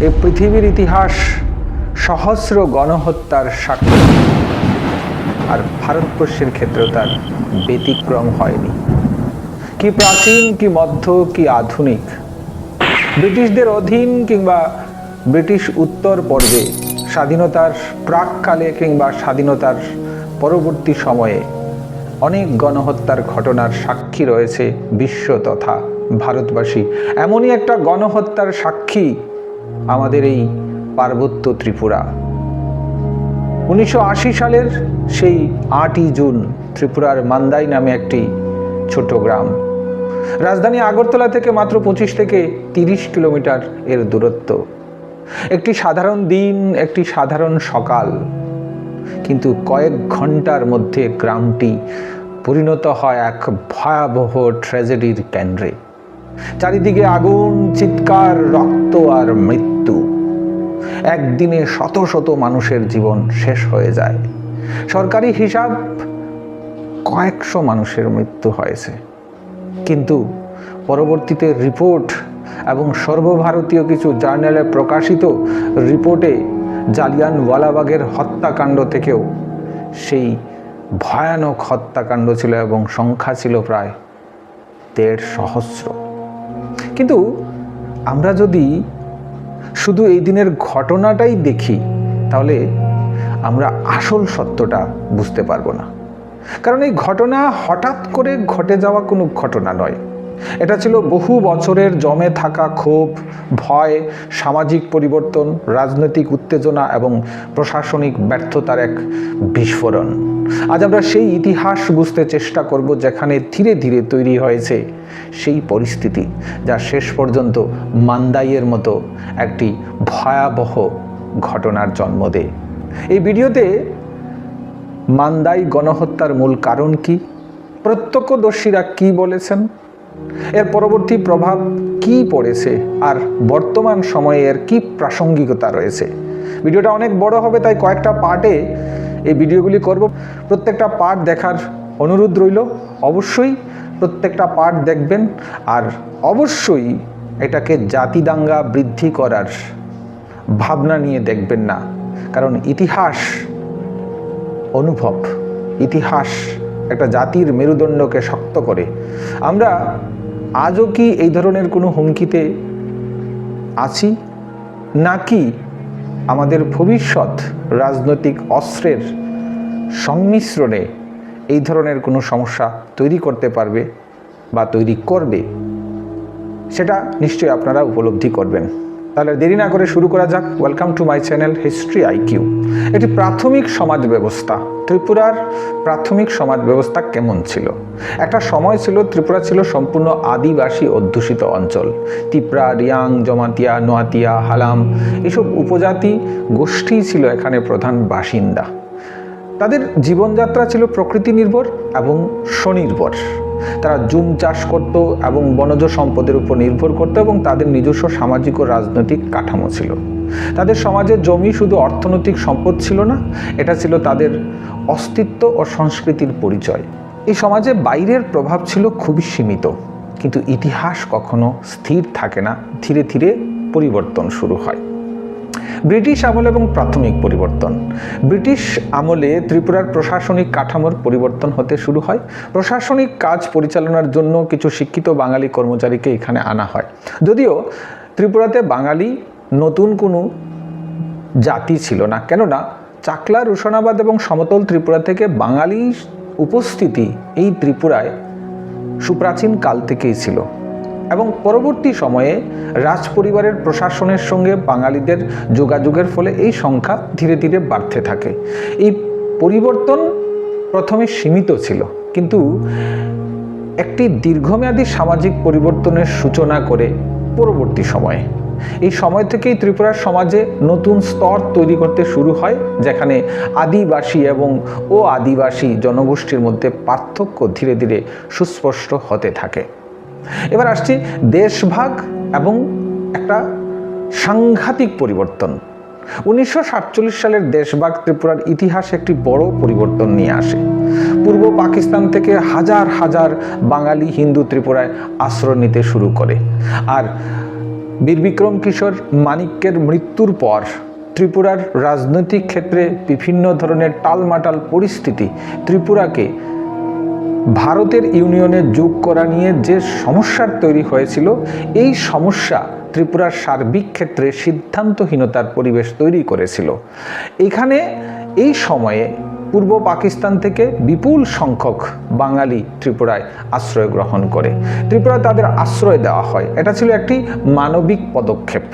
এই পৃথিবীর ইতিহাস সহস্র গণহত্যার সাক্ষী, আর ভারতবর্ষের ক্ষেত্রেও তার ব্যতিক্রম হয়নি। কি প্রাচীন, কি মধ্য, কি আধুনিক, ব্রিটিশদের অধীন কিংবা ব্রিটিশ উত্তর পর্বে, স্বাধীনতার প্রাককালে কিংবা স্বাধীনতার পরবর্তী সময়ে অনেক গণহত্যার ঘটনার সাক্ষী রয়েছে বিশ্ব তথা ভারতবাসী। এমনই একটা গণহত্যার সাক্ষী আমাদের এই পার্বত্য ত্রিপুরা। 1980 সালের সেই 8ই জুন ত্রিপুরার মান্দাই নামে একটি ছোট গ্রাম, রাজধানী আগরতলা থেকে মাত্র 25 থেকে 30 কিলোমিটার এর দূরত্ব। একটি সাধারণ দিন, একটি সাধারণ সকাল, কিন্তু কয়েক ঘন্টার মধ্যে গ্রামটি পরিণত হয় এক ভয়াবহ ট্র্যাজেডির কেন্দ্রে। চারিদিকে আগুন, চিৎকার, রক্ত আর মৃত্যু। একদিনে শত শত মানুষের জীবন শেষ হয়ে যায়। সরকারি হিসাব কয়েকশো মানুষের মৃত্যু হয়েছে, কিন্তু পরবর্তীতে রিপোর্ট এবং সর্বভারতীয় কিছু জার্নালে প্রকাশিত রিপোর্টে জালিয়ানওয়ালাবাগের হত্যাকাণ্ড থেকেও সেই ভয়ানক হত্যাকাণ্ড ছিল এবং সংখ্যা ছিল প্রায় 1.5 সহস্র। কিন্তু আমরা যদি শুধু এই দিনের ঘটনাটাই দেখি, তাহলে আমরা আসল সত্যটা বুঝতে পারবো না। কারণ এই ঘটনা হঠাৎ করে ঘটে যাওয়া কোনো ঘটনা নয়। এটা ছিল বহু বছরের জমে থাকা ক্ষোভ, ভয়, সামাজিক পরিবর্তন, রাজনৈতিক উত্তেজনা এবং প্রশাসনিক ব্যর্থতার এক বিস্ফোরণ। আজ আমরা সেই ইতিহাস বুঝতে চেষ্টা করব, যেখানে ধীরে ধীরে তৈরি হয়েছে সেই পরিস্থিতি যা শেষ পর্যন্ত মান্দাইয়ের মতো একটি ভয়াবহ ঘটনার জন্ম দেয়। এই ভিডিওতে মান্দাই গণহত্যার মূল কারণ কি, প্রত্যক্ষদর্শীরা কি বলেছেন, এর পরবর্তী প্রভাব কি পড়েছে, আর বর্তমান সময়ে এর কি প্রাসঙ্গিকতা রয়েছে। ভিডিওটা অনেক বড় হবে, তাই কয়েকটা পার্টে এই ভিডিওগুলি করব। প্রত্যেকটা পার্ট দেখার অনুরোধ রইল। অবশ্যই প্রত্যেকটা পার্ট দেখবেন, আর অবশ্যই এটাকে জাতিদাঙ্গা বৃদ্ধি করার ভাবনা নিয়ে দেখবেন না। কারণ ইতিহাস অনুভব, ইতিহাস একটা জাতির মেরুদণ্ডকে শক্ত করে। আমরা আজও কি এই ধরনের কোনো হুমকিতে আছি, নাকি আমাদের ভবিষ্যৎ রাজনৈতিক অস্ত্রের সংমিশ্রণে এই ধরনের কোনো সমস্যা তৈরি করতে পারবে বা তৈরি করবে, সেটা নিশ্চয়ই আপনারা উপলব্ধি করবেন। তাহলে দেরি না করে শুরু করা যাক। Welcome to my channel history IQ. এটি প্রাথমিক সমাজ ব্যবস্থা। ত্রিপুরার প্রাথমিক সমাজ ব্যবস্থা কেমন ছিল? একটা সময় ছিল ত্রিপুরা ছিল সম্পূর্ণ আদিবাসী অধ্যুষিত অঞ্চল। তিপ্রা, রিয়াং, জমাতিয়া, নোয়াতিয়া, হালাম এসব উপজাতি গোষ্ঠী ছিল এখানে প্রধান বাসিন্দা। তাদের জীবনযাত্রা ছিল প্রকৃতি নির্ভর এবং স্বনির্ভর। তারা জুম চাষ করত এবং বনজ সম্পদের উপর নির্ভর করত, এবং তাদের নিজস্ব সামাজিক ও রাজনৈতিক কাঠামো ছিল। তাদের সমাজে জমি শুধু অর্থনৈতিক সম্পদ ছিল না, এটা ছিল তাদের অস্তিত্ব ও সংস্কৃতির পরিচয়। এই সমাজে বাইরের প্রভাব ছিল খুবই সীমিত, কিন্তু ইতিহাস কখনো স্থির থাকে না, ধীরে ধীরে পরিবর্তন শুরু হয়। ব্রিটিশ আমল এবং প্রাথমিক পরিবর্তন। ব্রিটিশ আমলে ত্রিপুরার প্রশাসনিক কাঠামোর পরিবর্তন হতে শুরু হয়। প্রশাসনিক কাজ পরিচালনার জন্য কিছু শিক্ষিত বাঙালি কর্মচারীকে এখানে আনা হয়। যদিও ত্রিপুরাতে বাঙালি নতুন কোনো জাতি ছিল না, কেননা চাকলা, রুশনাবাদ এবং সমতল ত্রিপুরা থেকে বাঙালি উপস্থিতি এই ত্রিপুরায় সুপ্রাচীন কাল থেকেই ছিল, এবং পরবর্তী সময়ে রাজ পরিবারের প্রশাসনের সঙ্গে বাঙালিদের যোগাযোগের ফলে এই সংখ্যা ধীরে ধীরে বাড়তে থাকে। এই পরিবর্তন প্রথমে সীমিত ছিল, কিন্তু একটি দীর্ঘমেয়াদী সামাজিক পরিবর্তনের সূচনা করে পরবর্তী সময়ে। এই সময় থেকেই ত্রিপুরার সমাজে নতুন স্তর তৈরি করতে শুরু হয়, যেখানে আদিবাসী এবং ও আদিবাসী জনগোষ্ঠীর মধ্যে পার্থক্য ধীরে ধীরে সুস্পষ্ট হতে থাকে। এবার আসছি দেশভাগ এবং একটা সাংঘাতিক পরিবর্তন। 1947 সালের দেশভাগ ত্রিপুরার ইতিহাসে একটি বড় পরিবর্তন নিয়ে আসে। পূর্ব পাকিস্তান থেকে হাজার হাজার বাঙালি হিন্দু ত্রিপুরায় আশ্রয় নিতে শুরু করে, আর বীর বিক্রম কিশোর মানিক্যের মৃত্যুর পর ত্রিপুরার রাজনৈতিক ক্ষেত্রে বিভিন্ন ধরনের টালমাটাল পরিস্থিতি ত্রিপুরাকে ভারতের ইউনিয়নে যোগ করা নিয়ে যে সমস্যার তৈরি হয়েছিল, এই সমস্যা ত্রিপুরার সার্বিক ক্ষেত্রে সিদ্ধান্তহীনতার পরিবেশ তৈরি করেছিল। এখানে এই সময়ে পূর্ব পাকিস্তান থেকে বিপুল সংখ্যক বাঙালি ত্রিপুরায় আশ্রয় গ্রহণ করে। ত্রিপুরা তাদের আশ্রয় দেওয়া হয়। এটা ছিল একটি মানবিক পদক্ষেপ।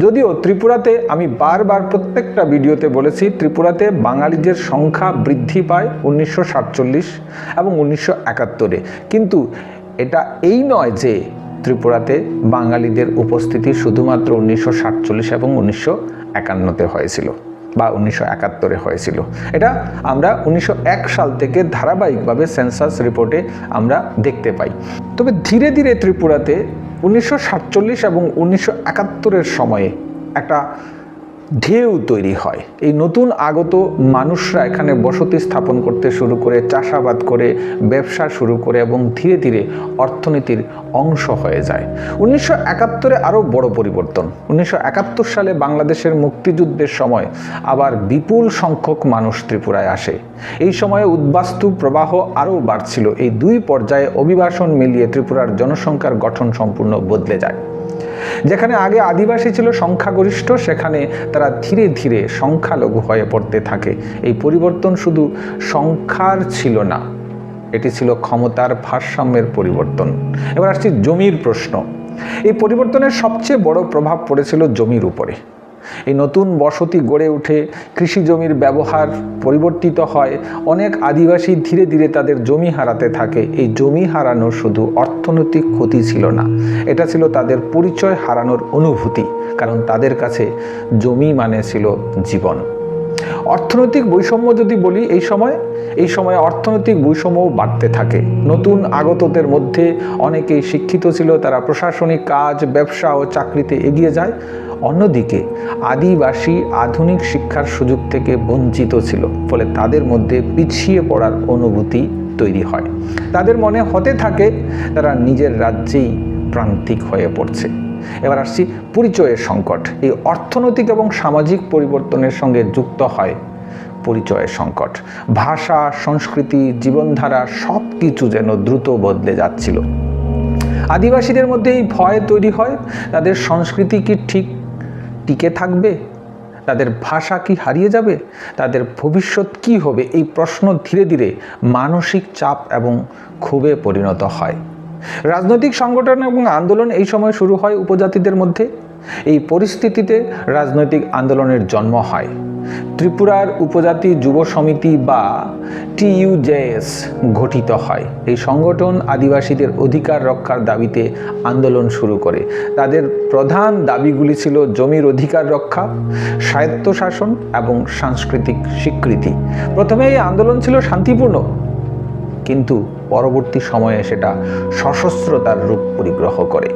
যদিও ত্রিপুরাতে, আমি বারবার প্রত্যেকটা ভিডিওতে বলেছি, ত্রিপুরাতে বাঙালিদের সংখ্যা বৃদ্ধি পায় 1947 এবং 1971-এ, কিন্তু এটা এই নয় যে ত্রিপুরাতে বাঙালিদের উপস্থিতি শুধুমাত্র 1947 এবং 1951-তে হয়েছিল বা 1971-এ হয়েছিল। এটা আমরা 1901 সাল থেকে ধারাবাহিকভাবে সেন্সাস রিপোর্টে আমরা দেখতে পাই। তবে ধীরে ধীরে ত্রিপুরাতে 1947 এবং 1971-এর সময়ে একটা ঢেউ তৈরি হয়। এই নতুন আগত মানুষরা এখানে বসতি স্থাপন করতে শুরু করে, চাষাবাদ করে, ব্যবসা শুরু করে এবং ধীরে ধীরে অর্থনীতির অংশ হয়ে যায়। 1971-এ আরও বড় পরিবর্তন। 1971 সালে বাংলাদেশের মুক্তিযুদ্ধের সময় আবার বিপুল সংখ্যক মানুষ ত্রিপুরায় আসে। এই সময়ে উদ্বাস্তু প্রবাহ আরও বাড়ছিল। এই দুই পর্যায়ে অভিবাসন মিলিয়ে ত্রিপুরার জনসংখ্যার গঠন সম্পূর্ণ বদলে যায়। যেখানে আগে আদিবাসী ছিল সংখ্যাগরিষ্ঠ, সেখানে তারা ধীরে ধীরে সংখ্যালঘু হয়ে পড়তে থাকে। এই পরিবর্তন শুধু সংখ্যার ছিল না, এটি ছিল ক্ষমতার ভারসাম্যের পরিবর্তন। এবার আসছি জমির প্রশ্ন। এই পরিবর্তনের সবচেয়ে বড় প্রভাব পড়েছিল জমির উপরে। এই নতুন বসতি গড়ে উঠে, কৃষি জমির ব্যবহার পরিবর্তিত হয়, অনেক আদিবাসী ধীরে ধীরে তাদের জমি হারাতে থাকে। এই জমি হারানো শুধু অর্থনৈতিক ক্ষতি ছিল না, এটা ছিল তাদের পরিচয় হারানোর অনুভূতি, কারণ তাদের কাছে জমি মানে ছিল জীবন। অর্থনৈতিক বৈষম্য যদি বলি, এই সময়ে অর্থনৈতিক বৈষম্যও বাড়তে থাকে। নতুন আগতদের মধ্যে অনেকেই শিক্ষিত ছিল, তারা প্রশাসনিক কাজ, ব্যবসা ও চাকরিতে এগিয়ে যায়। অন্যদিকে আদিবাসী আধুনিক শিক্ষার সুযোগ থেকে বঞ্চিত ছিল, ফলে তাদের মধ্যে পিছিয়ে পড়ার অনুভূতি তৈরি হয়। তাদের মনে হতে থাকে তারা নিজের রাজ্যেই প্রান্তিক হয়ে পড়ছে। এবার আসছি পরিচয়ের সংকট। এই অর্থনৈতিক এবং সামাজিক পরিবর্তনের সঙ্গে যুক্ত হয় পরিচয়ের সংকট। ভাষা, সংস্কৃতি, জীবনধারা সব কিছু যেন দ্রুত বদলে যাচ্ছিল। আদিবাসীদের মধ্যে এই ভয় তৈরি হয়, তাদের সংস্কৃতি কি ঠিক টিকে থাকবে, তাদের ভাষা কি হারিয়ে যাবে, তাদের ভবিষ্যৎ কি হবে। এই প্রশ্ন ধীরে ধীরে মানসিক চাপ এবং ক্ষোভে পরিণত হয়। রাজনৈতিক সংগঠন এবং আন্দোলন এই সময় শুরু হয় উপজাতিদের মধ্যে। এই পরিস্থিতিতে রাজনৈতিক আন্দোলনের জন্ম হয়। ত্রিপুরার উপজাতি যুব সমিতি বা TUJS গঠিত হয়। এই সংগঠন আদিবাসীদের অধিকার রক্ষার দাবিতে আন্দোলন শুরু করে। তাদের প্রধান দাবিগুলি ছিল জমির অধিকার রক্ষা, স্বায়ত্তশাসন এবং সাংস্কৃতিক স্বীকৃতি। প্রথমে এই আন্দোলন ছিল শান্তিপূর্ণ, কিন্তু পরবর্তী সময়ে সেটা সশস্ত্রতার রূপ পরিগ্রহ করে।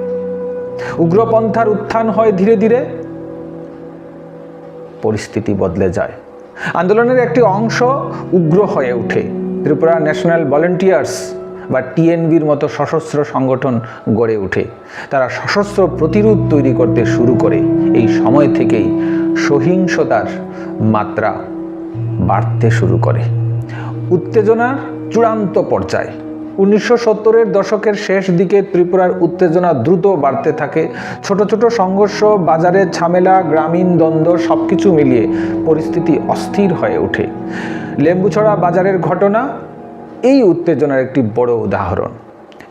উগ্রপন্থার উত্থান হয় ধীরে ধীরে, পরিস্থিতি বদলে যায়। আন্দোলনের একটি অংশ উগ্র হয়ে ওঠে। ত্রিপুরা ন্যাশনাল ভলেন্টিয়ার্স বা TNVর মতো সশস্ত্র সংগঠন গড়ে ওঠে। তারা সশস্ত্র প্রতিরোধ তৈরি করতে শুরু করে। এই সময় থেকেই সহিংসতার মাত্রা বাড়তে শুরু করে। উত্তেজনার চূড়ান্ত পর্যায়ে 1970-এর দশকের শেষ দিকে ত্রিপুরার উত্তেজনা দ্রুত বাড়তে থাকে। ছোট ছোট সংঘর্ষ, বাজারের ঝামেলা, গ্রামীণ দ্বন্দ্ব সবকিছু মিলিয়ে পরিস্থিতি অস্থির হয়ে ওঠে। লেম্বুছড়া বাজারের ঘটনা এই উত্তেজনার একটি বড় উদাহরণ।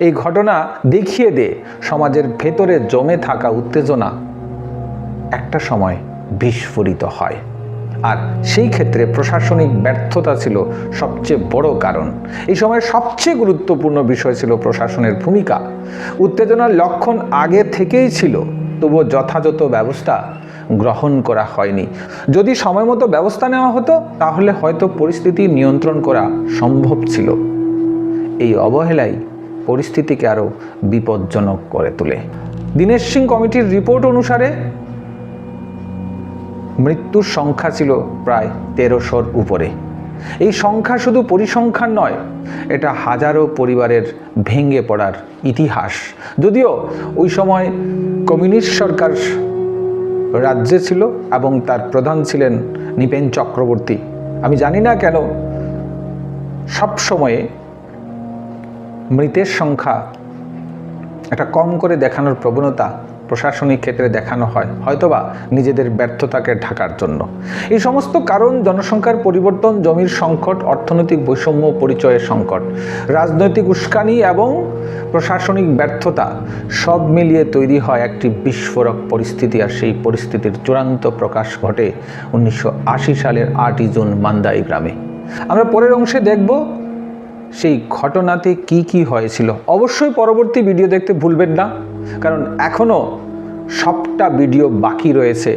এই ঘটনা দেখিয়ে দেয় সমাজের ভেতরে জমে থাকা উত্তেজনা একটা সময় বিস্ফোরিত হয়। আর সেই ক্ষেত্রে প্রশাসনিক ব্যর্থতা ছিল সবচেয়ে বড় কারণ। এই সময় সবচেয়ে গুরুত্বপূর্ণ বিষয় ছিল প্রশাসনের ভূমিকা। উত্তেজনার লক্ষণ আগে থেকেই ছিল, তবুও যথাযথ ব্যবস্থা গ্রহণ করা হয়নি। যদি সময় মতো ব্যবস্থা নেওয়া হতো তাহলে হয়তো পরিস্থিতি নিয়ন্ত্রণ করা সম্ভব ছিল। এই অবহেলাই পরিস্থিতিকে আরও বিপজ্জনক করে তোলে। দীনেশ সিং কমিটির রিপোর্ট অনুসারে মৃত্যুর সংখ্যা ছিল প্রায় 1300-র উপরে। এই সংখ্যা শুধু পরিসংখ্যান নয়, এটা হাজারো পরিবারের ভেঙে পড়ার ইতিহাস। যদিও ওই সময় কমিউনিস্ট সরকার রাজ্যে ছিল এবং তার প্রধান ছিলেন নৃপেন চক্রবর্তী। আমি জানি না কেন সব সময়ে মৃতের সংখ্যা একটা কম করে দেখানোর প্রবণতা প্রশাসনিক ক্ষেত্রে দেখানো হয়, হয়তোবা নিজেদের ব্যর্থতাকে ঢাকার জন্য। এই সমস্ত কারণ জনসংখ্যার পরিবর্তন, জমির সংকট, অর্থনৈতিক বৈষম্য, পরিচয়ের সংকট, রাজনৈতিক উস্কানি এবং প্রশাসনিক ব্যর্থতা সব মিলিয়ে তৈরি হয় একটি বিস্ফোরক পরিস্থিতি। আর সেই পরিস্থিতির চূড়ান্ত প্রকাশ ঘটে 1980 সালের 8ই জুন মান্দাই গ্রামে। আমরা পরের অংশে দেখব সেই ঘটনাতে কি কি হয়েছিল। অবশ্যই পরবর্তী ভিডিও দেখতে ভুলবেন না, কারণ এখনও সবটা ভিডিও বাকি রয়েছে।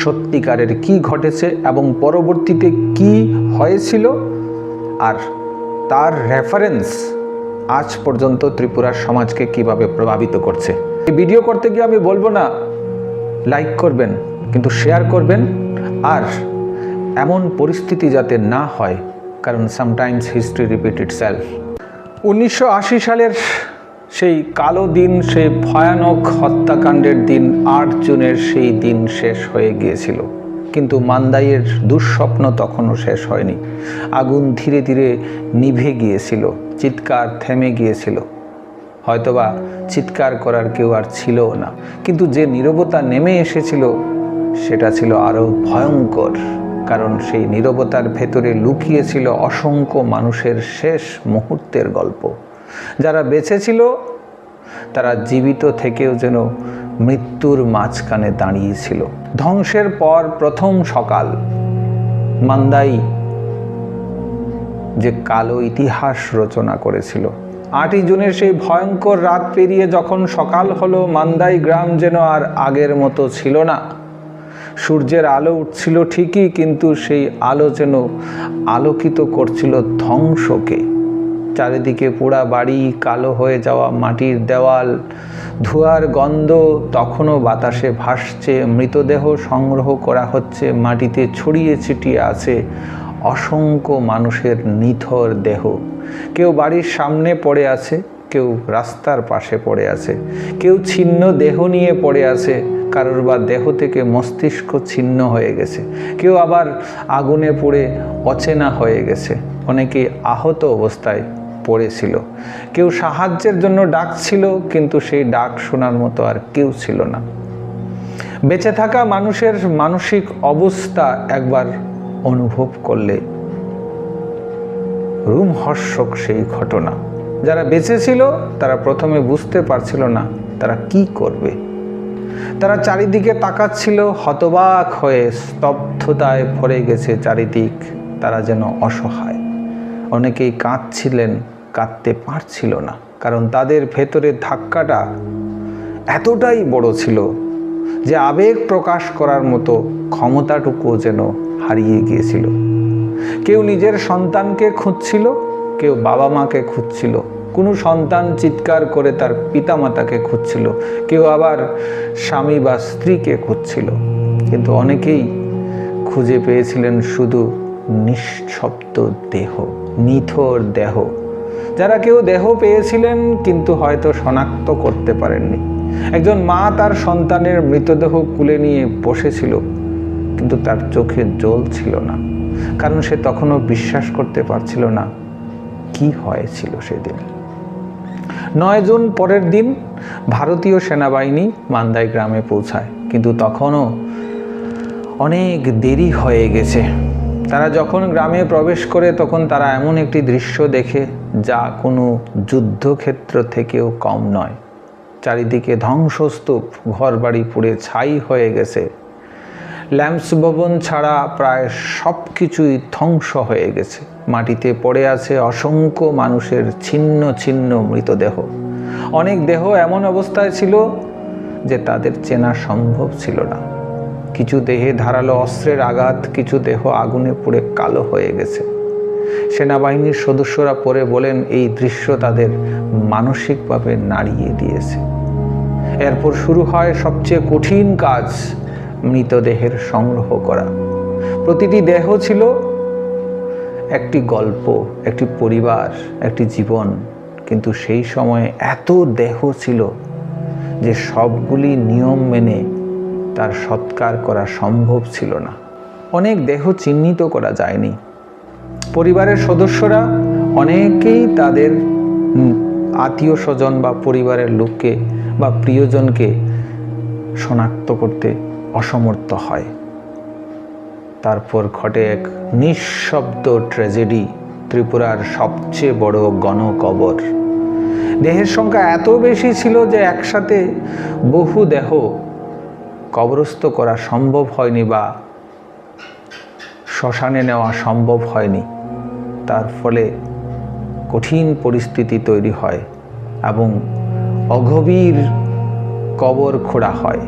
সত্যিকারের কি ঘটেছে এবং পরবর্তীতে কি হয়েছিল আর তার রেফারেন্স আজ পর্যন্ত ত্রিপুরার সমাজকে কিভাবে প্রভাবিত করছে। এই ভিডিও করতে গিয়ে আমি বলবো না লাইক করবেন, কিন্তু শেয়ার করবেন। আর এমন পরিস্থিতি যাতে না হয়, কারণ সামটাইমস হিস্ট্রি রিপিট ইটসেলফ। 1980 সালের সেই কালো দিন, সেই ভয়ানক হত্যাকাণ্ডের দিন, 8 জুনের সেই দিন শেষ হয়ে গিয়েছিল, কিন্তু মান্দাইয়ের দুঃস্বপ্ন তখনও শেষ হয়নি। আগুন ধীরে ধীরে নিভে গিয়েছিল, চিৎকার থেমে গিয়েছিল, হয়তোবা চিৎকার করার কেউ আর ছিলও না। কিন্তু যে নীরবতা নেমে এসেছিল সেটা ছিল আরও ভয়ঙ্কর, কারণ সেই নীরবতার ভেতরে লুকিয়েছিল অসংখ্য মানুষের শেষ মুহূর্তের গল্প। যারা বেঁচে ছিল তারা জীবিত থেকেও যেন মৃত্যুর মাঝখানে দাঁড়িয়েছিল। ধ্বংসের পর প্রথম সকাল, মান্দাই যে কালো ইতিহাস রচনা করেছিল। 8ই জুনের সেই ভয়ঙ্কর রাত পেরিয়ে যখন সকাল হলো, মান্দাই গ্রাম যেন আর আগের মতো ছিল না। সূর্যের আলো উঠছিল ঠিকই, কিন্তু সেই আলো যেন আলোকিত করছিল ধ্বংসকে। চারিদিকে পোড়া বাড়ি, কালো হয়ে যাওয়া মাটির দেওয়াল, ধোঁয়ার গন্ধ তখনও বাতাসে ভাসছে। মৃতদেহ সংগ্রহ করা হচ্ছে, মাটিতে ছড়িয়ে ছিটিয়ে আছে অসংখ্য মানুষের নিথর দেহ। কেউ বাড়ির সামনে পড়ে আছে, কেউ রাস্তার পাশে পড়ে আছে, কেউ ছিন্ন দেহ নিয়ে পড়ে আছে, কারোর বা দেহ থেকে মস্তিষ্ক ছিন্ন হয়ে গেছে, কেউ আবার আগুনে পুড়ে অচেনা হয়ে গেছে। অনেকেই আহত অবস্থায় পড়েছিল, কেউ সাহায্যের জন্য ডাকছিল, কিন্তু সেই ডাক শোনার মতো আর কেউ ছিল না। বেঁচে থাকা মানুষের মানসিক অবস্থা একবার অনুভব করলে রোমহর্ষক সেই ঘটনা। যারা বেঁচে ছিল তারা প্রথমে বুঝতে পারছিল না তারা কি করবে। তারা চারিদিকে তাকাচ্ছিল, হতবাক হয়ে, স্তব্ধতায় ভরে গেছে চারিদিক। তারা যেন অসহায়। অনেকেই কাঁদছিলেন, কাঁদতে পারছিল না, কারণ তাদের ভেতরে ধাক্কাটা এতটাই বড় ছিল যে আবেগ প্রকাশ করার মতো ক্ষমতাটুকু যেন হারিয়ে গিয়েছিল। কেউ নিজের সন্তানকে খুঁজছিল, কেউ বাবা মাকে খুঁজছিল, কোনো সন্তান চিৎকার করে তার পিতামাতাকে খুঁজছিল, কেউ আবার স্বামী বা স্ত্রীকে খুঁজছিল। কিন্তু অনেকেই খুঁজে পেয়েছিলেন শুধু নিঃশব্দ দেহ, নিথর দেহ। যারা কেউ দেহ পেয়েছিলেন কিন্তু হয়তো শনাক্ত করতে পারেননি। একজন মা তার সন্তানের মৃতদেহ কুলে নিয়ে বসেছিল, কিন্তু তার চোখে জল ছিল না, কারণ সে তখনও বিশ্বাস করতে পারছিল না কি হয়েছিল সেদিন। 9 জুন পরের দিন ভারতীয় সেনাবাহিনী মান্দাই গ্রামে পৌঁছায়, কিন্তু তখনও অনেক দেরি হয়ে গেছে। তারা যখন গ্রামে প্রবেশ করে তখন তারা এমন একটি দৃশ্য দেখে যা কোনো যুদ্ধক্ষেত্র থেকেও কম নয়। চারিদিকে ধ্বংসস্তূপ, ঘরবাড়ি পুড়ে ছাই হয়ে গেছে। ল্যাম্পস ভবন ছাড়া প্রায় সব কিছুই ধ্বংস হয়ে গেছে। মাটিতে পড়ে আছে অসংখ্য মানুষের ছিন্ন ছিন্ন মৃতদেহ। অনেক দেহ এমন অবস্থায় ছিল যে তাদের চেনা সম্ভব ছিল না। কিছু দেহে ধারালো অস্ত্রের আঘাত, কিছু দেহ আগুনে পুড়ে কালো হয়ে গেছে। সেনাবাহিনীর সদস্যরা পরে বলেন এই দৃশ্য তাদের মানসিকভাবে নাড়িয়ে দিয়েছে। এরপর শুরু হয় সবচেয়ে কঠিন কাজ, মৃতদেহের সংগ্রহ করা। প্রতিটি দেহ ছিল একটি গল্প, একটি পরিবার, একটি জীবন। কিন্তু সেই সময়ে এত দেহ ছিল যে সবগুলি নিয়ম মেনে তার সৎকার করা সম্ভব ছিল না। অনেক দেহ চিহ্নিত করা যায়নি। পরিবারের সদস্যরা অনেকেই তাদের আত্মীয় স্বজন বা পরিবারের লোককে বা প্রিয়জনকে শনাক্ত করতে অসমর্থ হয়। তারপর ঘটে এক নিঃশব্দ ট্র্যাজেডি, ত্রিপুরার সবচেয়ে বড় গণকবর। দেহের সংখ্যা এত বেশি ছিল যে একসাথে বহু দেহ কবরস্থ করা সম্ভব হয়নি বা শ্মশানে নেওয়া সম্ভব হয়নি। তার ফলে কঠিন পরিস্থিতি তৈরি হয় এবং অগভীর কবর খোঁড়া হয়,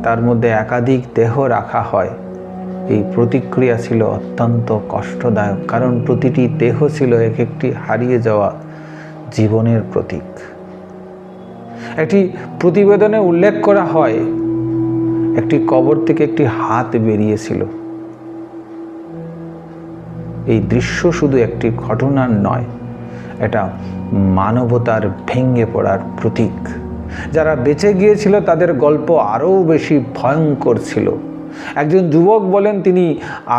তার মধ্যে একাধিক দেহ রাখা হয়। এই প্রতিক্রিয়া ছিল অত্যন্ত কষ্টদায়ক, কারণ প্রতিটি দেহ ছিল এক একটি হারিয়ে যাওয়া জীবনের প্রতীক। একটি প্রতিবেদনে উল্লেখ করা হয়, একটি কবর থেকে একটি হাত বেরিয়েছিল। এই দৃশ্য শুধু একটি ঘটনার নয়, এটা মানবতার ভেঙে পড়ার প্রতীক। যারা বেঁচে গিয়েছিল তাদের গল্প আরও বেশি ভয়ঙ্কর ছিল। একজন যুবক বলেন, তিনি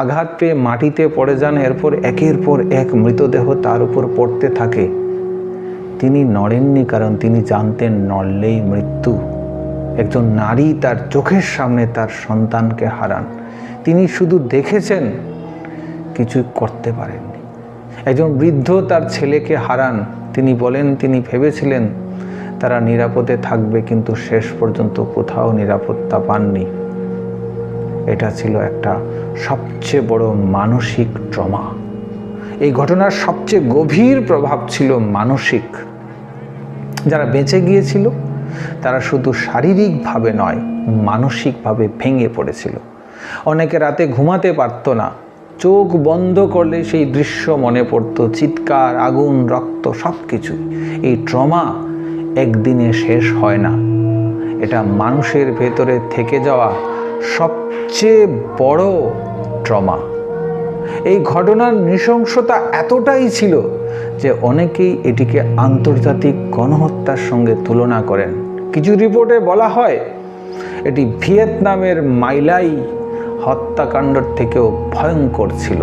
আঘাত পেয়ে মাটিতে পড়ে যান, এরপর একের পর এক মৃতদেহ তার উপর পড়তে থাকে। তিনি নড়েননি, কারণ তিনি জানতেন নড়লেই মৃত্যু। একজন নারী তার চোখের সামনে তার সন্তানকে হারান, তিনি শুধু দেখেছেন, কিছু করতে পারেননি। একজন বৃদ্ধ তার ছেলেকে হারান, তিনি বলেন তিনি ভেবেছিলেন তারা নিরাপদে থাকবে, কিন্তু শেষ পর্যন্ত কোথাও নিরাপত্তা পাননি। এটা ছিল একটা সবচেয়ে বড় মানসিক ট্রমা। এই ঘটনার সবচেয়ে গভীর প্রভাব ছিল মানসিক। যারা বেঁচে গিয়েছিল তারা শুধু শারীরিকভাবে নয়, মানসিকভাবে ভেঙে পড়েছিল। অনেকে রাতে ঘুমাতে পারত না, চোখ বন্ধ করলে সেই দৃশ্য মনে পড়তো, চিৎকার, আগুন, রক্ত, সব কিছু। এই ট্রমা একদিনে শেষ হয় না, এটা মানুষের ভেতরে থেকে যাওয়া সবচেয়ে বড় ট্রমা। এই ঘটনার নৃশংসতা এতটাই ছিল যে অনেকেই এটিকে আন্তর্জাতিক গণহত্যার সঙ্গে তুলনা করেন। কিছু রিপোর্টে বলা হয় এটি ভিয়েতনামের মাইলাই হত্যাকাণ্ডের থেকেও ভয়ঙ্কর ছিল।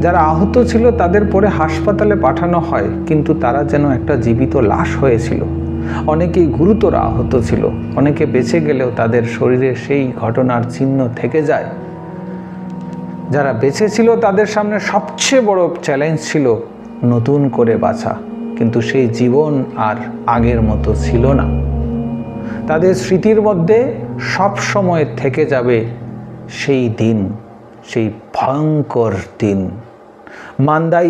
যারা আহত ছিল তাদের পরে হাসপাতালে পাঠানো হয়, কিন্তু তারা যেন একটা জীবিত লাশ হয়েছিল। অনেকেই গুরুতর আহত ছিল, অনেকে বেঁচে গেলেও তাদের শরীরে সেই ঘটনার চিহ্ন থেকে যায়। যারা বেঁচে ছিল তাদের সামনে সবচেয়ে বড় চ্যালেঞ্জ ছিল নতুন করে বাঁচা, কিন্তু সেই জীবন আর আগের মতো ছিল না। তাদের স্মৃতির মধ্যে সব সময় থেকে যাবে সেই দিন, সেই ভয়ঙ্কর দিন। মান্দাই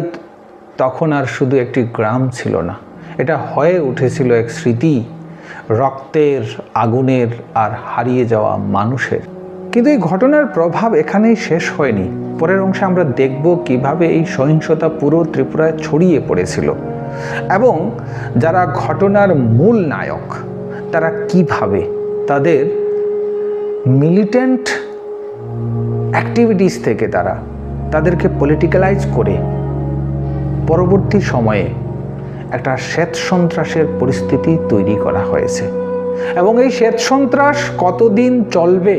তখন আর শুধু একটি গ্রাম ছিল না, এটা হয়ে উঠেছিল এক স্মৃতি, রক্তের, আগুনের আর হারিয়ে যাওয়া মানুষের। কিন্তু এই ঘটনার প্রভাব এখানেই শেষ হয়নি। পরের অংশে আমরা দেখব কিভাবে এই সহিংসতা পুরো ত্রিপুরায় ছড়িয়ে পড়েছিল এবং যারা ঘটনার মূল নায়ক তারা কিভাবে তাদের মিলিটেন্ট অ্যাক্টিভিটিস থেকে তাদেরকে পলিটিক্যালাইজ করে পরবর্তী সময়ে একটা শ্বেত সন্ত্রাসের পরিস্থিতি তৈরি করা হয়েছে। এবং এই শ্বেত সন্ত্রাস কতদিন চলবে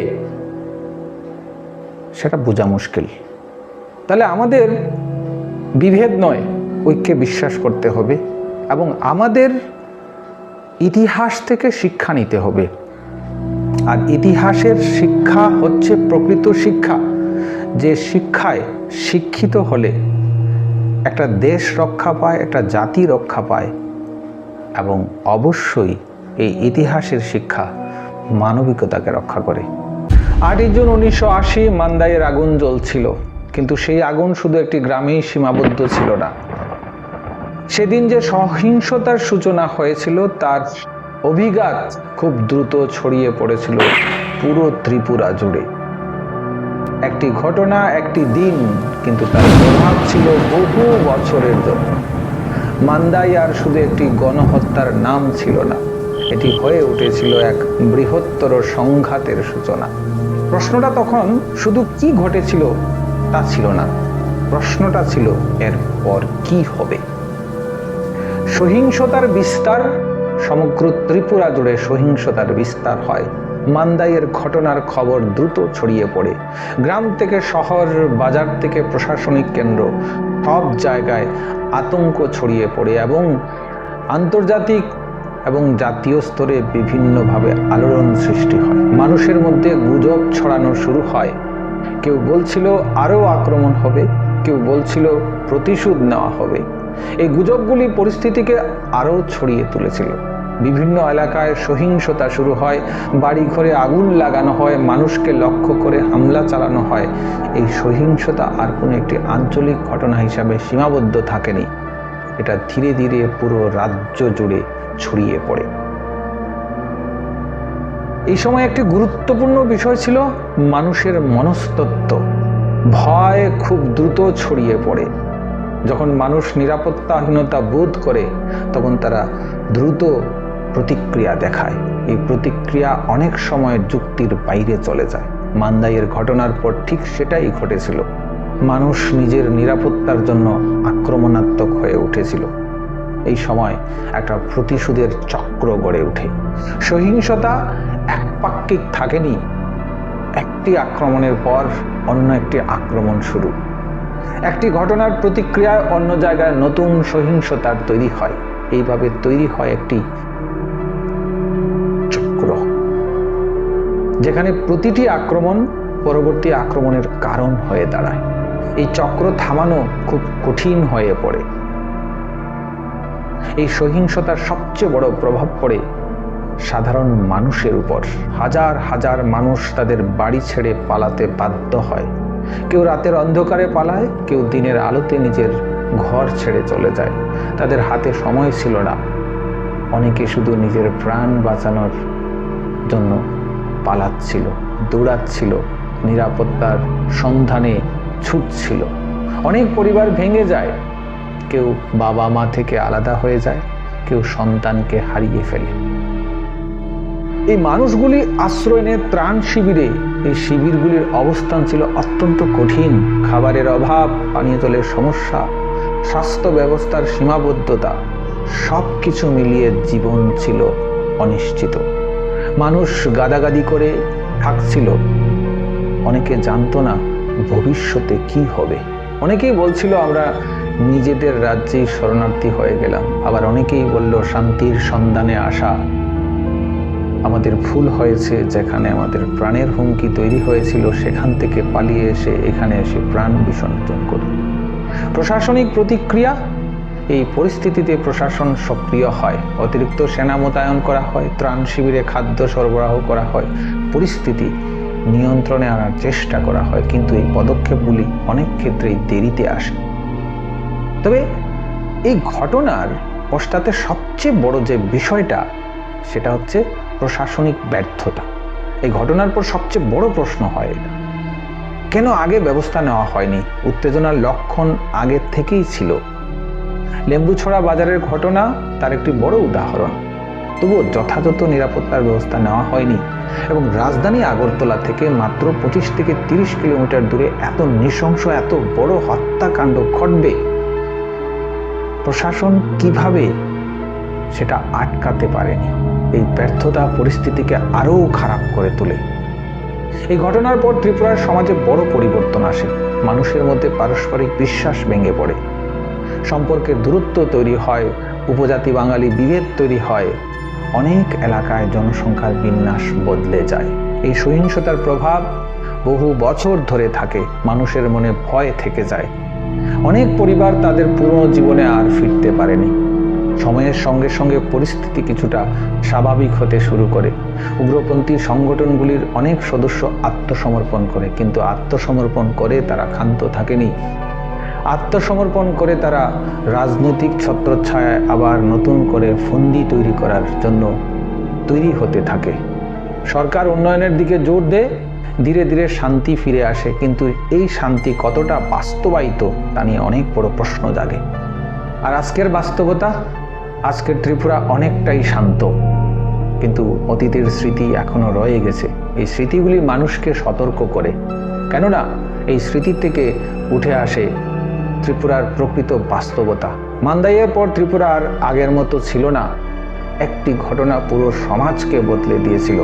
সেটা বোঝা মুশকিল। তাহলে আমাদের বিভেদ নয়, ঐক্যে বিশ্বাস করতে হবে এবং আমাদের ইতিহাস থেকে শিক্ষা নিতে হবে। আর ইতিহাসের শিক্ষা হচ্ছে প্রকৃত শিক্ষা, যে শিক্ষায় শিক্ষিত হলে একটা দেশ রক্ষা পায়, একটা জাতি রক্ষা পায় এবং অবশ্যই এই ইতিহাসের শিক্ষা মানবিকতাকে রক্ষা করে। 8 জুন 1980 মান্দাইয়ের আগুন জ্বলছিল, কিন্তু সেই আগুন শুধু একটি গ্রামেই সীমাবদ্ধ ছিল না। সেদিন যে সহিংসতার সূচনা হয়েছিল তার অভিঘাত খুব দ্রুত ছড়িয়ে পড়েছিল পুরো ত্রিপুরা জুড়ে। একটি ঘটনা, একটি দিন, কিন্তু তার প্রভাব ছিল বহু বছরের জন্য। মান্দাই আর শুধু একটি গণহত্যার নাম ছিল না, এটি হয়ে উঠেছিল এক বৃহত্তর সংঘাতের সূচনা। প্রশ্নটা তখন শুধু কি ঘটেছিল তা ছিল না, প্রশ্নটা ছিল এরপর কি হবে। সহিংসতার বিস্তার সমগ্র ত্রিপুরা জুড়ে সহিংসতার বিস্তার হয়। মান্দাইয়ের ঘটনার খবর দ্রুত ছড়িয়ে পড়ে। গ্রাম থেকে শহর, বাজার থেকে প্রশাসনিক কেন্দ্র, সব জায়গায় আতঙ্ক ছড়িয়ে পড়ে এবং আন্তর্জাতিক এবং জাতীয় স্তরে বিভিন্নভাবে আলোড়ন সৃষ্টি হয়। মানুষের মধ্যে গুজব ছড়ানো শুরু হয়। কেউ বলছিল আরও আক্রমণ হবে, কেউ বলছিল প্রতিশোধ নেওয়া হবে। এই গুজবগুলি পরিস্থিতিকে আরও ছড়িয়ে তুলেছিল। বিভিন্ন এলাকায় সহিংসতা শুরু হয়, বাড়িঘরে আগুন লাগানো হয়, মানুষকে লক্ষ্য করে হামলা চালানো হয়। এই সহিংসতা আর কোনো একটি আঞ্চলিক ঘটনা হিসাবে সীমাবদ্ধ থাকেনি, এটা ধীরে ধীরে পুরো রাজ্য জুড়ে ছড়িয়ে পড়ে। এই সময় একটি গুরুত্বপূর্ণ বিষয় ছিল মানুষের মনস্তত্ত্ব। ভয় খুব দ্রুত ছড়িয়ে পড়ে। যখন মানুষ নিরাপত্তাহীনতা বোধ করে তখন তারা দ্রুত প্রতিক্রিয়া দেখায়। এই প্রতিক্রিয়া অনেক সময় যুক্তির বাইরে চলে যায়। মান্দাইয়ের ঘটনার পর ঠিক সেটাই ঘটেছিল। মানুষ নিজের নিরাপত্তার জন্য আক্রমণাত্মক হয়ে উঠেছিল। এই সময় একটা প্রতিশোধের চক্র গড়ে ওঠে। সহিংসতা একপাক্ষিক থাকেনি, একটি আক্রমণের পর অন্য একটি আক্রমণ শুরু। একটি ঘটনার প্রতিক্রিয়ায় অন্য জায়গায় নতুন সহিংসতার তৈরি হয়। এইভাবে তৈরি হয় একটি চক্র, যেখানে প্রতিটি আক্রমণ পরবর্তী আক্রমণের কারণ হয়ে দাঁড়ায়। এই চক্র থামানো খুব কঠিন হয়ে পড়ে। এই সহিংসতার সবচেয়ে বড় প্রভাব পড়ে সাধারণ মানুষের উপর। হাজার হাজার মানুষ তাদের বাড়ি ছেড়ে পালাতে বাধ্য হয়। কেউ রাতের অন্ধকারে পালায়, কেউ দিনের আলোতে নিজের ঘর ছেড়ে চলে যায়। তাদের হাতে সময় ছিল না। অনেকে শুধু নিজের প্রাণ বাঁচানোর জন্য পালাচ্ছিল, দৌড়াচ্ছিল, নিরাপত্তার সন্ধানে ছুটছিল। অনেক পরিবার ভেঙে যায়, কেউ বাবা মা থেকে আলাদা হয়ে যায়, কেউ সন্তানকে হারিয়ে ফেলে। এই মানুষগুলি আশ্রয় নেয় ত্রাণ শিবিরে। এই শিবিরগুলির অবস্থান ছিল অত্যন্ত কঠিন। খাবারের অভাব, পানীয় জলের সমস্যা, স্বাস্থ্য ব্যবস্থার সীমাবদ্ধতা, সব কিছু মিলিয়ে জীবন ছিল অনিশ্চিত। মানুষ গাদাগাদি করে থাকছিল। অনেকে জানতো না ভবিষ্যতে কি হবে। অনেকেই বলছিল আমরা নিজেদের রাজ্যেই শরণার্থী হয়ে গেলাম। আবার অনেকেই বলল শান্তির সন্ধানে আসা। আমাদের ভুল হয়েছে, যেখানে আমাদের প্রাণের হুমকি তৈরি হয়েছিল সেখান থেকে পালিয়ে এসে এখানে এসে প্রাণ বিসর্জন করি। প্রশাসনিক প্রতিক্রিয়া। এই পরিস্থিতিতে প্রশাসন সক্রিয় হয়। অতিরিক্ত সেনা মোতায়েন করা হয়, ত্রাণ শিবিরে খাদ্য সরবরাহ করা হয়, পরিস্থিতি নিয়ন্ত্রণে আনার চেষ্টা করা হয়। কিন্তু এই পদক্ষেপগুলি অনেক ক্ষেত্রেই দেরিতে আসে। তবে এই ঘটনার পশ্চাতে সবচেয়ে বড় যে বিষয়টা, সেটা হচ্ছে প্রশাসনিক ব্যর্থতা। এই ঘটনার পর সবচেয়ে বড় প্রশ্ন হয় এটা, কেন আগে ব্যবস্থা নেওয়া হয়নি? উত্তেজনার লক্ষণ আগে থেকেই ছিল। লেম্বুছড়া বাজারের ঘটনা তার একটি বড় উদাহরণ। তবুও যথাযথ নিরাপত্তার ব্যবস্থা নেওয়া হয়নি এবং রাজধানী আগরতলা থেকে মাত্র 25 থেকে 30 কিলোমিটার দূরে এত নৃশংস, এত বড় হত্যাকাণ্ড ঘটবে, প্রশাসন কিভাবে সেটা আটকাতে পারেনি। এই ব্যর্থতা পরিস্থিতিকে আরও খারাপ করে তোলে। এই ঘটনার পর ত্রিপুরার সমাজে বড় পরিবর্তন আসে। মানুষের মধ্যে পারস্পরিক বিশ্বাস ভেঙে পড়ে, সম্পর্কের দূরত্ব তৈরি হয়, উপজাতি বাঙালি বিভেদ তৈরি হয়। অনেক এলাকায় জনসংখ্যার বিন্যাস বদলে যায়। এই সহিংসতার প্রভাব বহু বছর ধরে থাকে। মানুষের মনে ভয় থেকে যায়। অনেক পরিবার তাদের পুরনো জীবনে আর ফিরতে পারেনি। সময়ের সঙ্গে সঙ্গে পরিস্থিতি কিছুটা স্বাভাবিক হতে শুরু করে। উগ্রপন্থী সংগঠনগুলির অনেক সদস্য আত্মসমর্পণ করে, কিন্তু আত্মসমর্পণ করে তারা ক্ষান্ত থাকেনি। আত্মসমর্পণ করে তারা রাজনৈতিক ছত্রছায়ায় আবার নতুন করে ফন্দি তৈরি করার জন্য তৈরি হতে থাকে। সরকার উন্নয়নের দিকে জোর দেয়, ধীরে ধীরে শান্তি ফিরে আসে, কিন্তু এই শান্তি কতটা বাস্তবায়িত তা নিয়ে অনেক বড় প্রশ্ন জাগে। আর আজকের বাস্তবতা, আজকের ত্রিপুরা অনেকটাই শান্ত, কিন্তু অতীতের স্মৃতি এখনো রয়ে গেছে। এই স্মৃতিগুলি মানুষকে সতর্ক করে, কেননা এই স্মৃতি থেকে উঠে আসে ত্রিপুরার প্রকৃত বাস্তবতা। মান্দাইয়ের পর ত্রিপুরা আর আগের মতো ছিল না। একটি ঘটনা পুরো সমাজকে বদলে দিয়েছিল।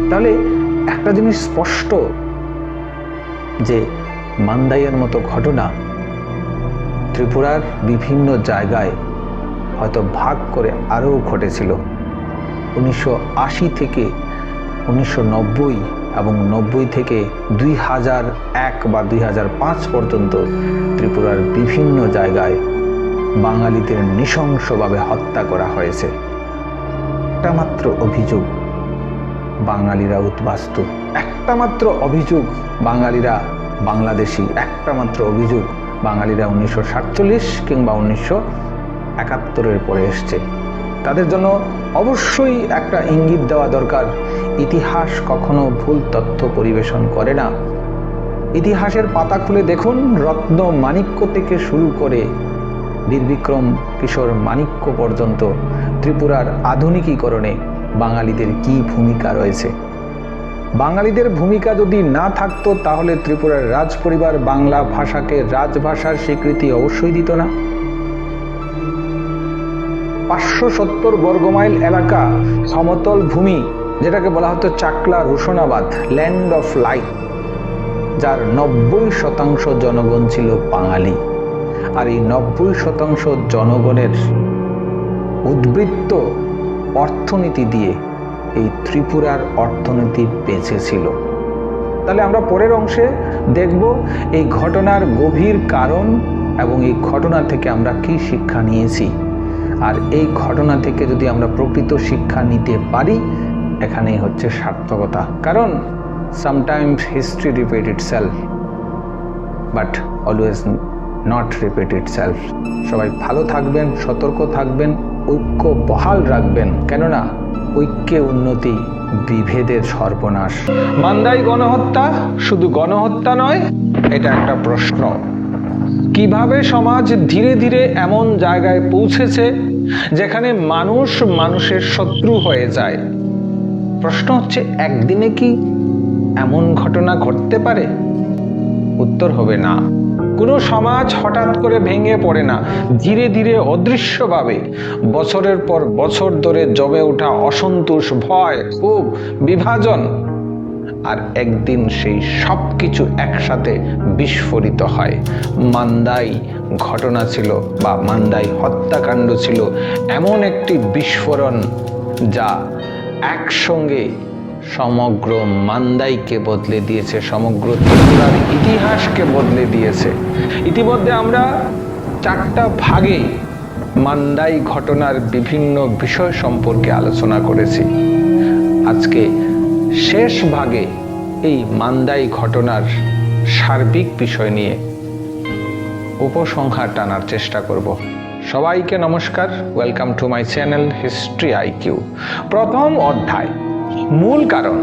তাহলে একটা জিনিস স্পষ্ট যে মান্দাইয়ের মতো ঘটনা ত্রিপুরার বিভিন্ন জায়গায় হয়তো ভাগ করে আরও ঘটেছিল। 1980 থেকে 1990 এবং 90 থেকে 2001 বা 2005 পর্যন্ত ত্রিপুরার বিভিন্ন জায়গায় বাঙালিদের নৃশংসভাবে হত্যা করা হয়েছে। একটা মাত্র অভিযোগ, বাঙালিরা উদ্বাস্তু। একটা মাত্র অভিযোগ, বাঙালিরা বাংলাদেশি। একটা মাত্র অভিযোগ, বাঙালিরা 1947 কিংবা 1971 পরে এসছে। তাদের জন্য অবশ্যই একটা ইঙ্গিত দেওয়া দরকার, ইতিহাস কখনো ভুল তথ্য পরিবেশন করে না। ইতিহাসের পাতা খুলে দেখুন, রত্ন মাণিক্য থেকে শুরু করে বীরবিক্রম কিশোর মাণিক্য পর্যন্ত ত্রিপুরার আধুনিকীকরণে বাঙালিদের কি ভূমিকা রয়েছে। বাঙালিদের ভূমিকা যদি না থাকতো তাহলে ত্রিপুরার রাজ পরিবার বাংলা ভাষাকে রাজভাষার স্বীকৃতি অবশ্যই দিত না। 570 বর্গমাইল এলাকা সমতল ভূমি, যেটাকে বলা হতো চাকলা রোশনাবাদ, ল্যান্ড অফ লাইট, যার 90% জনগণ ছিল বাঙালি। আর এই 90% জনগণের উদ্বৃত্ত অর্থনীতি দিয়ে এই ত্রিপুরার অর্থনীতি বেঁচে ছিল। তাহলে আমরা পরের অংশে দেখব এই ঘটনার গভীর কারণ এবং এই ঘটনা থেকে আমরা কি শিক্ষা নিয়েছি। আর এই ঘটনা থেকে যদি আমরা প্রকৃত শিক্ষা নিতে পারি, এখানেই হচ্ছে সার্থকতা। কারণ sometimes history repeat itself but always not repeat itself. সবাই ভালো থাকবেন, সতর্ক থাকবেন, ঐক্য বহাল রাখবেন, কেননা ঐক্যে উন্নতি, বিভেদের সর্বনাশ। মান্দাই গণহত্যা শুধু গণহত্যা নয়, এটা একটা প্রশ্ন। কিভাবে সমাজ ধীরে ধীরে এমন জায়গায় পৌঁছেছে যেখানে মানুষ মানুষের শত্রু হয়ে যায়? প্রশ্ন হচ্ছে, একদিনে কি এমন ঘটনা ঘটতে পারে? উত্তর হবে না। কোনো সমাজ হঠাৎ করে ভেঙে পড়ে না, ধীরে ধীরে অদৃশ্যভাবে বছরের পর বছর ধরে জমে ওঠা অসন্তোষ, ভয়, ক্ষোভ, বিভাজন, আর একদিন সেই সব কিছু একসাথে বিস্ফোরিত হয়। মান্দাই ঘটনা ছিল বা মান্দাই হত্যাকাণ্ড ছিল এমন একটি বিস্ফোরণ যা একসঙ্গে সমগ্র মান্দাইকে বদলে দিয়েছে, সমগ্র ত্রিপুরার ইতিহাসকে বদলে দিয়েছে। ইতিমধ্যে আমরা 4টা ভাগে মান্দাই ঘটনার বিভিন্ন বিষয় সম্পর্কে আলোচনা করেছি। আজকে শেষ ভাগে এই মান্দাই ঘটনার সার্বিক বিষয় নিয়ে উপসংহার টানার চেষ্টা করব। সবাইকে নমস্কার, welcome to my channel history IQ. প্রথম অধ্যায়, মূল কারণ।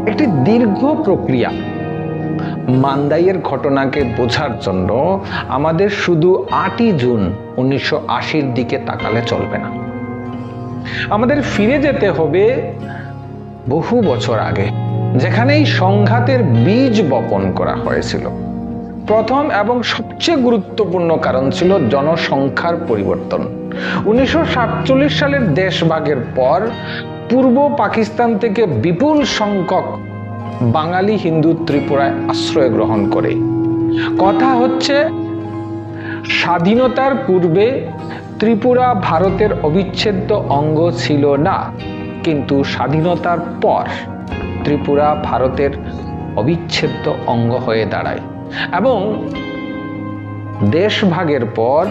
একটি দীর্ঘ প্রক্রিয়া। মান্দাইয়ের ঘটনাকে বোঝার জন্য আমাদের শুধু 8ই জুন 1980 দিকে তাকালে চলবে না, আমাদের ফিরে যেতে হবে বহু বছর আগে, যেখানে এই সংঘাতের বীজ বপন করা হয়েছিল। প্রথম এবং সবচেয়ে গুরুত্বপূর্ণ কারণ ছিল জনসংখ্যার পরিবর্তন। 1947 সালের দেশভাগের পর পূর্ব পাকিস্তান থেকে বিপুল সংখ্যক বাঙালি হিন্দু ত্রিপুরায় আশ্রয় গ্রহণ করে। কথা হচ্ছে, স্বাধীনতার পূর্বে ত্রিপুরা ভারতের অবিচ্ছেদ্য অঙ্গ ছিল না, কিন্তু স্বাধীনতার পর ত্রিপুরা ভারতের অবিচ্ছেদ্য অঙ্গ হয়ে দাঁড়ায়। এবং দেশভাগের পর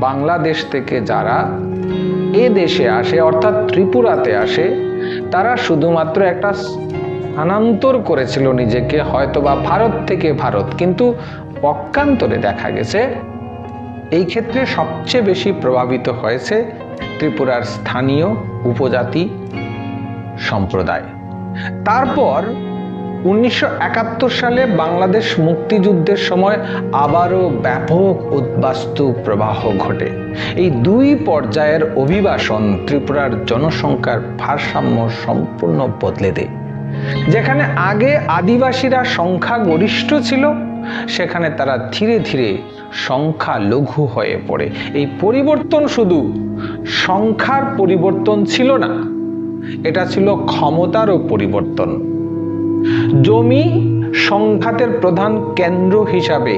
বাংলাদেশ থেকে যারা এ দেশে আসে, অর্থাৎ ত্রিপুরাতে আসে, তারা শুধুমাত্র একটা স্থানান্তর করেছিল নিজেকে, হয়তোবা ভারত থেকে ভারত, কিন্তু পক্ষান্তরে দেখা গেছে এই ক্ষেত্রে সবচেয়ে বেশি প্রভাবিত হয়েছে ত্রিপুরার স্থানীয় উপজাতি সম্প্রদায়। তারপর 1971 সালে বাংলাদেশ মুক্তিযুদ্ধের সময় আবারও ব্যাপক উদ্বাস্তু প্রবাহ ঘটে। এই 2 পর্যায়ের অভিবাসন ত্রিপুরার জনসংখ্যার ভারসাম্য সম্পূর্ণ বদলে দেয়। যেখানে আগে আদিবাসীরা সংখ্যাগরিষ্ঠ ছিল, সেখানে তারা ধীরে ধীরে সংখ্যালঘু হয়ে পড়ে। এই পরিবর্তন শুধু সংখ্যার পরিবর্তন ছিল না, এটা ছিল ক্ষমতারও পরিবর্তন। জমি সংঘাতের প্রধান কেন্দ্র হিসাবে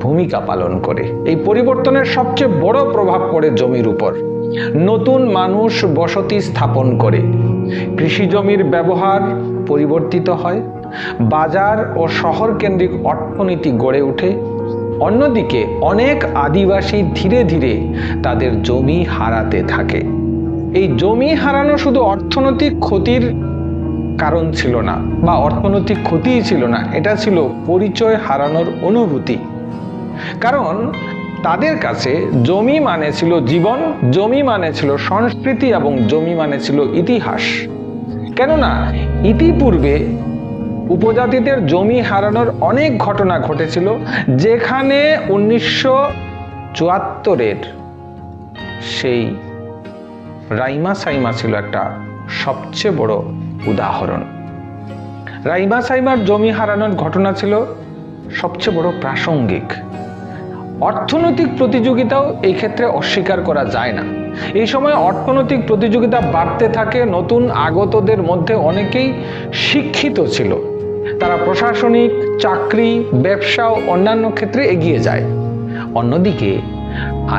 ভূমিকা পালন করে। এই পরিবর্তনের সবচেয়ে বড় প্রভাব পড়ে জমির উপর। নতুন মানুষ বসতি স্থাপন করে, কৃষি জমির ব্যবহার পরিবর্তিত হয়, বাজার ও শহর কেন্দ্রিক অর্থনীতি গড়ে ওঠে। অন্যদিকে অনেক আদিবাসী ধীরে ধীরে তাদের জমি হারাতে থাকে। এই জমি হারানো শুধু অর্থনৈতিক ক্ষতির কারণ ছিল না বা অর্থনৈতিক ক্ষতিই ছিল না, এটা ছিল পরিচয় হারানোর অনুভূতি। কারণ তাদের কাছে জমি মানে ছিল জীবন, জমি মানে ছিল সংস্কৃতি এবং জমি মানে ছিল ইতিহাস। কেননা ইতিপূর্বে উপজাতিদের জমি হারানোর অনেক ঘটনা ঘটেছিল, যেখানে 1974-এর সেই রাইমা সাইমা ছিল একটা সবচেয়ে বড় উদাহরণ। রাইমা সাইমার জমি হারানোর ঘটনা ছিল সবচেয়ে বড় প্রাসঙ্গিক। অর্থনৈতিক প্রতিযোগিতাও এই ক্ষেত্রে অস্বীকার করা যায় না। এই সময় অর্থনৈতিক প্রতিযোগিতা বাড়তে থাকে। নতুন আগতদের মধ্যে অনেকেই শিক্ষিত ছিল, তারা প্রশাসনিক, চাকরি, ব্যবসা ও অন্যান্য ক্ষেত্রে এগিয়ে যায়। অন্যদিকে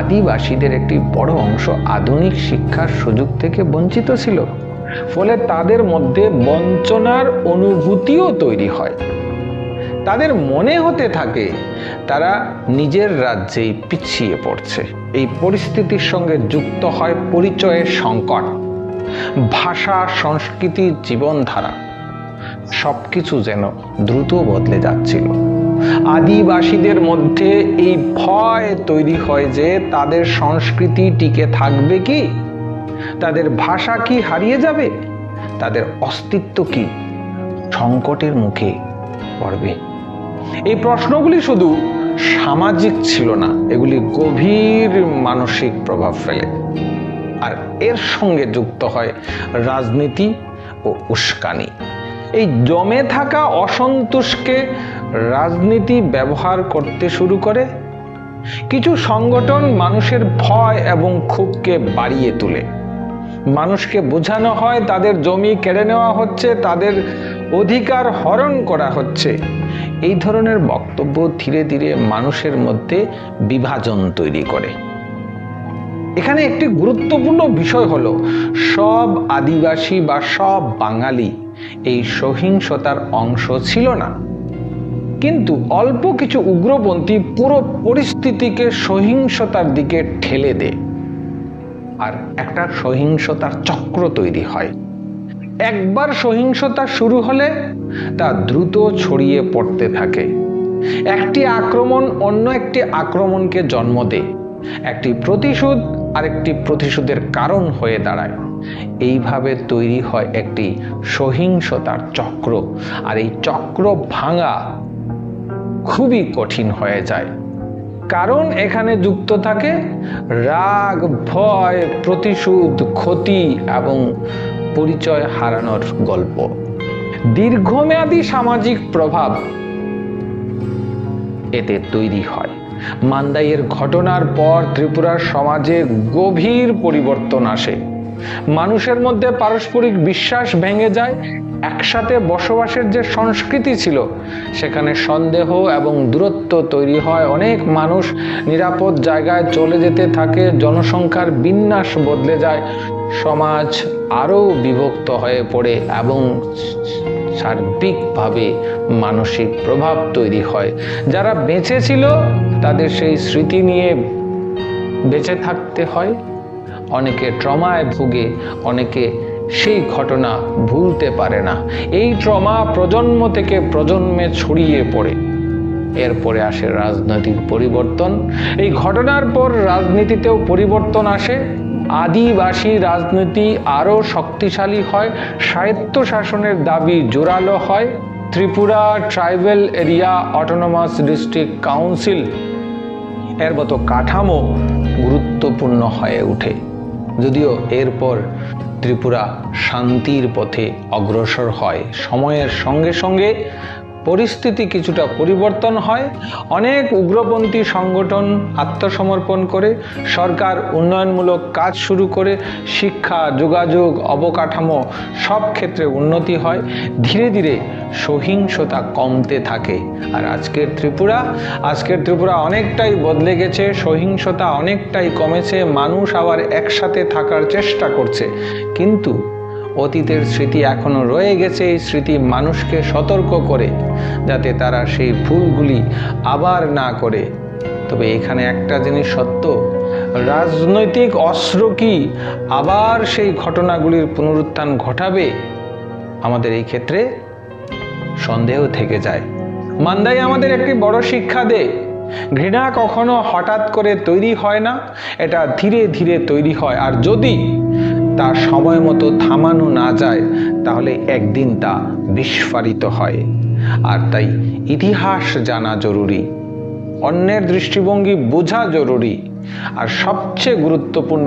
আদিবাসীদের একটি বড় অংশ আধুনিক শিক্ষার সুযোগ থেকে বঞ্চিত ছিল, ফলে তাদের মধ্যে বঞ্চনার অনুভূতিও তৈরি হয়। তাদের মনে হতে থাকে তারা নিজের রাজ্যেই পিছিয়ে পড়ছে। এই পরিস্থিতির সঙ্গে যুক্ত হয় পরিচয়ের সংকট, ভাষা, সংস্কৃতি, জীবনধারা সবকিছু যেন দ্রুত বদলে যাচ্ছিল। আদিবাসীদের মধ্যে এই ভয় তৈরি হয় যে তাদের সংস্কৃতি টিকে থাকবে কি, তাদের ভাষা কি হারিয়ে যাবে, তাদের অস্তিত্ব কি সংকটের মুখে পড়বে। এই প্রশ্নগুলি শুধু সামাজিক ছিল না, এগুলি গভীর মানসিক প্রভাব ফেলে। আর এর সঙ্গে যুক্ত হয় রাজনীতি ও উস্কানি। এই জমে থাকা অসন্তোষকে রাজনীতি ব্যবহার করতে শুরু করে। কিছু সংগঠন মানুষের ভয় এবং ক্ষোভকে বাড়িয়ে তোলে। মানুষকে বোঝানো হয় তাদের জমি কেড়ে নেওয়া হচ্ছে, তাদের অধিকার হরণ করা হচ্ছে। এই ধরনের বক্তব্য ধীরে ধীরে মানুষের মধ্যে বিভাজন তৈরি করে। এখানে একটি গুরুত্বপূর্ণ বিষয় হলো, সব আদিবাসী বা সব বাঙালি এই সহিংসতার অংশ ছিল না, কিন্তু অল্প কিছু উগ্রপন্থী পুরো পরিস্থিতিকে সহিংসতার দিকে ঠেলে দেয়, আর একটা সহিংসতার চক্র তৈরি হয়। একবার সহিংসতা শুরু হলে তা দ্রুত ছড়িয়ে পড়তে থাকে। একটি আক্রমণ অন্য একটি আক্রমণকে জন্ম দেয়, একটি প্রতিশোধ আরেকটি প্রতিশোধের কারণ হয়ে দাঁড়ায়। এইভাবে তৈরি হয় একটি সহিংসতার চক্র, আর এই চক্র ভাঙা খুবই কঠিন হয়ে যায়। কারণ এখানে যুক্ত থাকে রাগ, ভয়, প্রতিশোধ, ক্ষতি এবং পরিচয় হারানোর গল্প। দীর্ঘমেয়াদী সামাজিক প্রভাব এতে তৈরি হয়। মান্দাইয়ের ঘটনার পর ত্রিপুরার সমাজে গভীর পরিবর্তন আসে। মানুষের মধ্যে পারস্পরিক বিশ্বাস ভেঙে যায়। একসাথে বসবাসের যে সংস্কৃতি ছিল সেখানে সন্দেহ এবং দূরত্ব তৈরি হয়। অনেক মানুষ নিরাপদ জায়গায় চলে যেতে থাকে। জনসংখ্যার বিন্যাস বদলে যায়। সমাজ আরো বিভক্ত হয়ে পড়ে এবং সার্বিকভাবে মানসিক প্রভাব তৈরি হয়। যারা বেঁচে ছিল তাদের সেই স্মৃতি নিয়ে বেঁচে থাকতে হয়। অনেকে ট্রমায় ভুগে, অনেকে সেই ঘটনা ভুলতে পারে না। এই ট্রমা প্রজন্ম থেকে প্রজন্মে ছড়িয়ে পড়ে। এরপরে আসে রাজনৈতিক পরিবর্তন। এই ঘটনার পর রাজনীতিতেও পরিবর্তন আসে। আদিবাসী রাজনীতি আরো শক্তিশালী হয়। স্বায়ত্তশাসনের দাবি জোরালো হয়। Tripura tribal area autonomous district council এর মতো কাঠামো গুরুত্বপূর্ণ হয়ে ওঠে। যদিও এরপর ত্রিপুরা শান্তির পথে অগ্রসর হয়। সময়ের সঙ্গে সঙ্গে পরিস্থিতি কিছুটা পরিবর্তন হয়, অনেক উগ্রপন্থী সংগঠন আত্মসমর্পণ করে, সরকার উন্নয়নমূলক কাজ শুরু করে, শিক্ষা, যোগাযোগ, অবকাঠামো সব ক্ষেত্রে উন্নতি হয়, ধীরে ধীরে সহিংসতা কমতে থাকে। আর আজকের ত্রিপুরা অনেকটাই বদলে গেছে, সহিংসতা অনেকটাই কমেছে, মানুষ আবার একসাথে থাকার চেষ্টা করছে। কিন্তু অতীতের স্মৃতি এখনো রয়ে গেছে, এই স্মৃতি মানুষকে সতর্ক করে যাতে তারা সেই ভুলগুলি আবার না করে। তবে এখানে একটা জিনিস সত্য, রাজনৈতিক অস্ত্র কি আবার সেই ঘটনাগুলির পুনরুত্থান ঘটাবে, আমাদের এই ক্ষেত্রে সন্দেহ থেকে যায়। মান্দাই আমাদের একটি বড় শিক্ষা দেয়, ঘৃণা কখনো হঠাৎ করে তৈরি হয় না, এটা ধীরে ধীরে তৈরি হয়। আর যদি তা সময় মতো থামানো না যায় তাহলে একদিন তা বিস্ফোরিত হয়। আর তাই ইতিহাস জানা জরুরি, অন্যের দৃষ্টিভঙ্গি বোঝা জরুরি, আর সবচেয়ে গুরুত্বপূর্ণ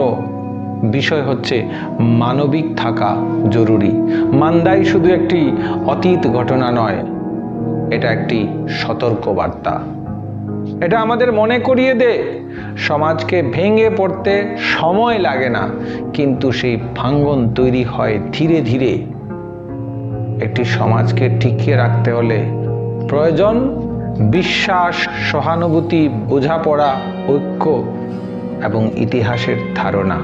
বিষয় হচ্ছে মানবিক থাকা জরুরি। মান্দাই শুধু একটি অতীত ঘটনা নয়, এটা একটি সতর্ক বার্তা। এটা আমাদের মনে করিয়ে দেয় সমাজকে ভেঙে পড়তে সময় লাগে না, কিন্তু সেই ভাঙ্গন তৈরি হয় ধীরে ধীরে। একটি সমাজকে টিকিয়ে রাখতে হলে প্রয়োজন বিশ্বাস, সহানুভূতি, বোঝাপড়া, ঐক্য এবং ইতিহাসের ধারণা।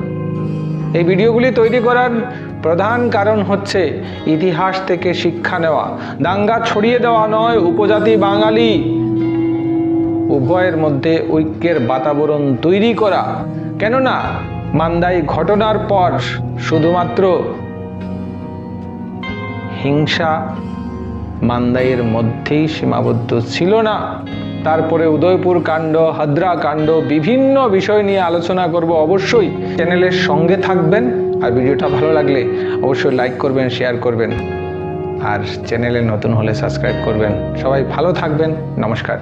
এই ভিডিওগুলি তৈরি করার প্রধান কারণ হচ্ছে ইতিহাস থেকে শিক্ষা নেওয়া, দাঙ্গা ছড়িয়ে দেওয়া নয়, উপজাতি বাঙালি উভয়ের মধ্যে ঐক্যের বাতাবরণ তৈরি করা। কেননা মান্দাই ঘটনার পর শুধুমাত্র হিংসা মান্দাইয়ের মধ্যেই সীমাবদ্ধ ছিল না, তারপরে উদয়পুর কাণ্ড, হাদ্রা কাণ্ড, বিভিন্ন বিষয় নিয়ে আলোচনা করব। অবশ্যই চ্যানেলের সঙ্গে থাকবেন, আর ভিডিওটা ভালো লাগলে অবশ্যই লাইক করবেন, শেয়ার করবেন, আর চ্যানেলে নতুন হলে সাবস্ক্রাইব করবেন। সবাই ভালো থাকবেন, নমস্কার।